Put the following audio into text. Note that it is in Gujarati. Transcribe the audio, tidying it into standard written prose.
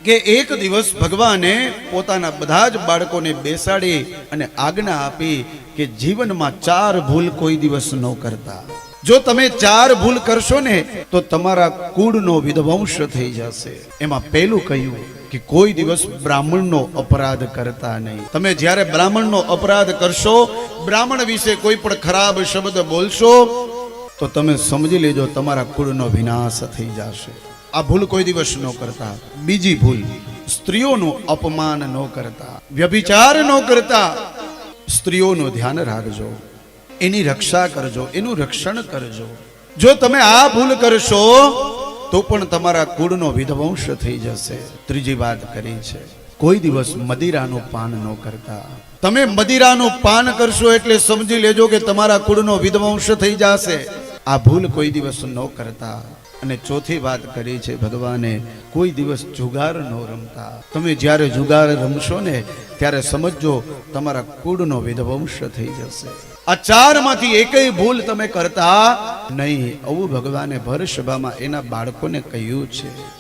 કે એક દિવસ ભગવાને પોતાના બધા જ બાળકોને બેસાડી અને આજ્ઞા આપી કે જીવનમાં 4 ભૂલ કોઈ દિવસ ન કરતા. જો તમે 4 ભૂલ કરશો ને તો તમારા કુળનો વિધ્વંસ થઈ જશે. એમાં પહેલું કહ્યું કે કોઈ દિવસ બ્રાહ્મણનો અપરાધ કરતા નહીં. તમે જ્યારે બ્રાહ્મણનો અપરાધ કરશો, બ્રાહ્મણ વિશે કોઈ પણ ખરાબ શબ્દ બોલશો તો તમે સમજી લેજો તમારા કુળનો વિનાશ થઈ જશે. આ ભૂલ કોઈ દિવસ ન કરતા. બીજી ભૂલ, સ્ત્રીઓનું અપમાન ન કરતા, વ્યભિચાર ન કરતા. સ્ત્રીઓનું ધ્યાન રાખજો, એની રક્ષા કરજો, એનું રક્ષણ કરજો. જો તમે આ ભૂલ કરશો તો પણ તમારા કુળનો વિધ્વંસ થઈ જશે. ત્રીજી વાત કરી છે, કોઈ દિવસ મદિરાનું પાન ન કરતા. તમે મદિરાનું પાન કરશો એટલે સમજી લેજો કે તમારા કુળનો વિધ્વંસ થઈ જશે. આ ભૂલ કોઈ દિવસ ન કરતા. અને ચોથી વાત કરી છે ભગવાને, કોઈ દિવસ જુગાર ન રમતા. તમે જ્યારે જુગાર રમશો ને ત્યારે સમજો તમારા કુળનો વિધ્વંસ થઈ જશે. આ 4 માંથી એકેય ભૂલ તમે કરતા નહીં. આવું ભગવાને ભર સભામાં એના બાળકોને કહ્યું છે.